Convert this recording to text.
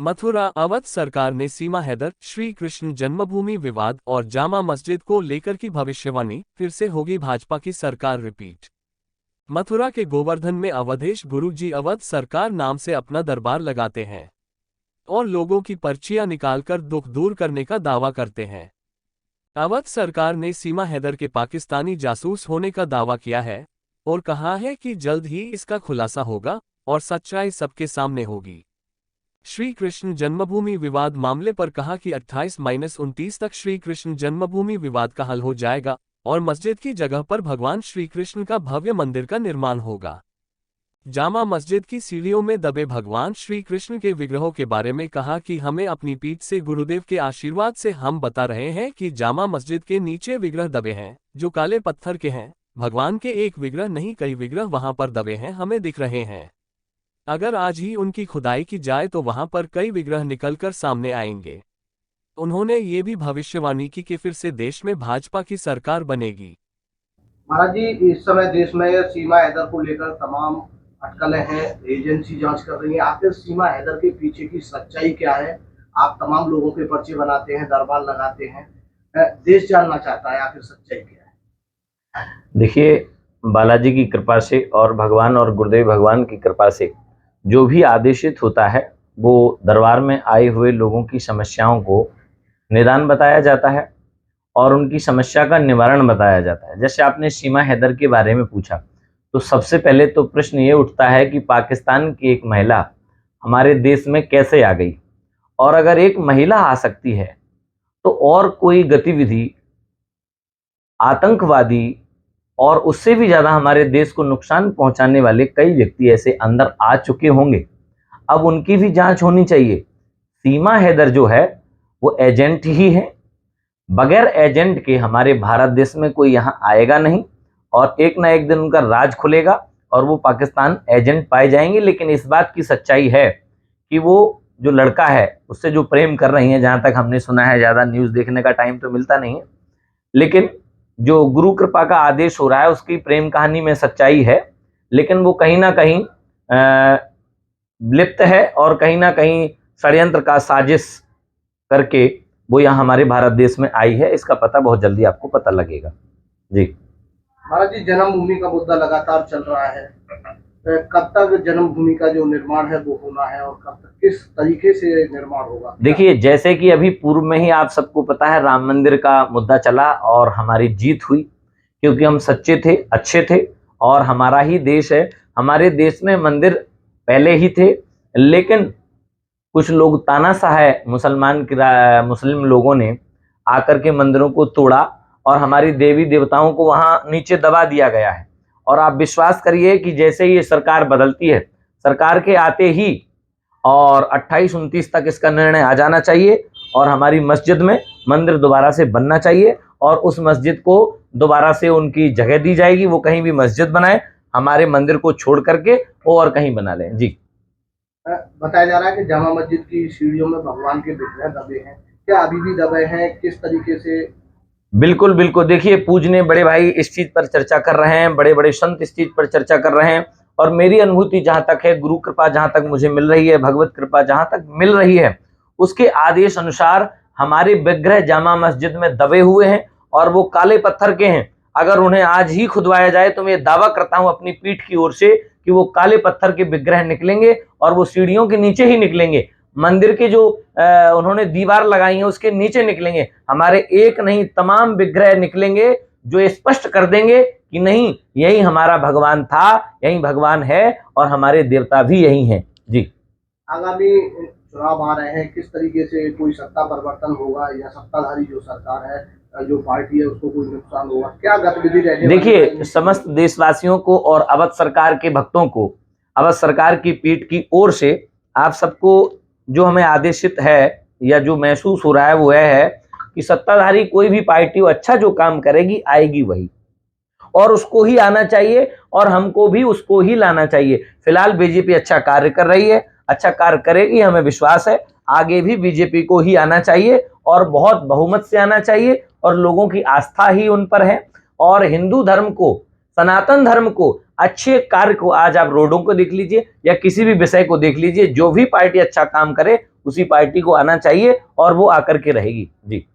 मथुरा अवध सरकार ने सीमा हैदर, श्री कृष्ण जन्मभूमि विवाद और जामा मस्जिद को लेकर की भविष्यवाणी, फिर से होगी भाजपा की सरकार रिपीट। मथुरा के गोवर्धन में अवधेश गुरु जी अवध सरकार नाम से अपना दरबार लगाते हैं और लोगों की पर्चियां निकालकर दुख दूर करने का दावा करते हैं। अवध सरकार ने सीमा हैदर के पाकिस्तानी जासूस होने का दावा किया है और कहा है कि जल्द ही इसका खुलासा होगा और सच्चाई सबके सामने होगी। श्री कृष्ण जन्मभूमि विवाद मामले पर कहा कि 28-29 तक श्री कृष्ण जन्मभूमि विवाद का हल हो जाएगा और मस्जिद की जगह पर भगवान श्री कृष्ण का भव्य मंदिर का निर्माण होगा। जामा मस्जिद की सीढ़ियों में दबे भगवान श्री कृष्ण के विग्रहों के बारे में कहा कि हमें अपनी पीठ से गुरुदेव के आशीर्वाद से हम बता रहे हैं कि जामा मस्जिद के नीचे विग्रह दबे हैं जो काले पत्थर के हैं। भगवान के एक विग्रह नहीं, कई विग्रह वहां पर दबे हैं, हमें दिख रहे हैं। अगर आज ही उनकी खुदाई की जाए तो वहां पर कई विग्रह निकलकर सामने आएंगे। उन्होंने ये भी भविष्यवाणी की कि फिर से देश में भाजपा की सरकार बनेगी। महाराज जी, इस समय देश में सीमा हैदर को लेकर तमाम अटकलें हैं, एजेंसी जांच कर रही है। आखिर सीमा हैदर के पीछे की सच्चाई क्या है? आप तमाम लोगों के पर्चे बनाते हैं, दरबार लगाते हैं, देश जानना चाहता है आखिर सच्चाई क्या है। देखिए, बालाजी की कृपा से और भगवान और गुरुदेव भगवान की कृपा से जो भी आदेशित होता है वो दरबार में आए हुए लोगों की समस्याओं को निदान बताया जाता है और उनकी समस्या का निवारण बताया जाता है। जैसे आपने सीमा हैदर के बारे में पूछा तो सबसे पहले तो प्रश्न ये उठता है कि पाकिस्तान की एक महिला हमारे देश में कैसे आ गई, और अगर एक महिला आ सकती है तो और कोई गतिविधि आतंकवादी और उससे भी ज़्यादा हमारे देश को नुकसान पहुंचाने वाले कई व्यक्ति ऐसे अंदर आ चुके होंगे। अब उनकी भी जांच होनी चाहिए। सीमा हैदर जो है वो एजेंट ही है, बगैर एजेंट के हमारे भारत देश में कोई यहाँ आएगा नहीं और एक ना एक दिन उनका राज खुलेगा और वो पाकिस्तान एजेंट पाए जाएंगे। लेकिन इस बात की सच्चाई है कि वो जो लड़का है उससे जो प्रेम कर रही है, जहाँ तक हमने सुना है, ज़्यादा न्यूज़ देखने का टाइम तो मिलता नहीं है, लेकिन जो गुरु कृपा का आदेश हो रहा है उसकी प्रेम कहानी में सच्चाई है। लेकिन वो कहीं ना कहीं लिप्त है और कहीं ना कहीं षड्यंत्र का साजिश करके वो यहाँ हमारे भारत देश में आई है। इसका पता बहुत जल्दी आपको पता लगेगा। जी महाराज जी, जन्मभूमि का मुद्दा लगातार चल रहा है। कब तक जन्मभूमि का जो निर्माण है वो होना है और कब तक किस तरीके से निर्माण होगा? देखिए, जैसे कि अभी पूर्व में ही आप सबको पता है राम मंदिर का मुद्दा चला और हमारी जीत हुई क्योंकि हम सच्चे थे, अच्छे थे और हमारा ही देश है। हमारे देश में मंदिर पहले ही थे, लेकिन कुछ लोग तानाशाह है मुस्लिम लोगों ने आकर के मंदिरों को तोड़ा और हमारी देवी देवताओं को वहां नीचे दबा दिया गया है। और आप विश्वास करिए कि जैसे ही ये सरकार बदलती है, सरकार के आते ही और 28-29 तक इसका निर्णय आ जाना चाहिए और हमारी मस्जिद में मंदिर दोबारा से बनना चाहिए और उस मस्जिद को दोबारा से उनकी जगह दी जाएगी। वो कहीं भी मस्जिद बनाए, हमारे मंदिर को छोड़ करके वो और कहीं बना लें। जी, बताया जा रहा है कि जामा मस्जिद की सीढ़ियों में भगवान के विग्रह दबे हैं, क्या अभी भी दबे हैं? किस तरीके से? बिल्कुल बिल्कुल। देखिए, पूजने बड़े भाई इस चीज पर चर्चा कर रहे हैं, बड़े बड़े संत इस चीज पर चर्चा कर रहे हैं और मेरी अनुभूति जहां तक है, गुरु कृपा जहां तक मुझे मिल रही है, भगवत कृपा जहां तक मिल रही है, उसके आदेश अनुसार हमारे विग्रह जामा मस्जिद में दबे हुए हैं और वो काले पत्थर के हैं। अगर उन्हें आज ही खुदवाया जाए तो मैं दावा करता हूं अपनी पीठ की ओर से कि वो काले पत्थर के विग्रह निकलेंगे और वो सीढ़ियों के नीचे ही निकलेंगे। मंदिर के जो उन्होंने दीवार लगाई है उसके नीचे निकलेंगे। हमारे एक नहीं तमाम विग्रह निकलेंगे जो स्पष्ट कर देंगे कि नहीं, यही हमारा भगवान था, यही भगवान है और हमारे देवता भी यही हैं। जी, आगामी चुनाव आ रहे हैं, किस तरीके से कोई सत्ता परिवर्तन होगा या सत्ताधारी जो सरकार है, जो पार्टी है, उसको कोई नुकसान होगा? क्या गतिविधि रहने? देखिए, समस्त देशवासियों को और अवध सरकार के भक्तों को अवध सरकार की पीठ की ओर से आप सबको जो हमें आदेशित है या जो महसूस हो रहा है वो है कि सत्ताधारी कोई भी पार्टी हो, अच्छा जो काम करेगी आएगी वही और उसको ही आना चाहिए और हमको भी उसको ही लाना चाहिए। फिलहाल बीजेपी अच्छा कार्य कर रही है, अच्छा कार्य करेगी, हमें विश्वास है। आगे भी बीजेपी को ही आना चाहिए और बहुत बहुमत से आना चाहिए और लोगों की आस्था ही उन पर है। और हिंदू धर्म को, सनातन धर्म को, अच्छे कार्य को, आज आप रोडों को देख लीजिए या किसी भी विषय को देख लीजिए, जो भी पार्टी अच्छा काम करे उसी पार्टी को आना चाहिए और वो आकर के रहेगी। जी।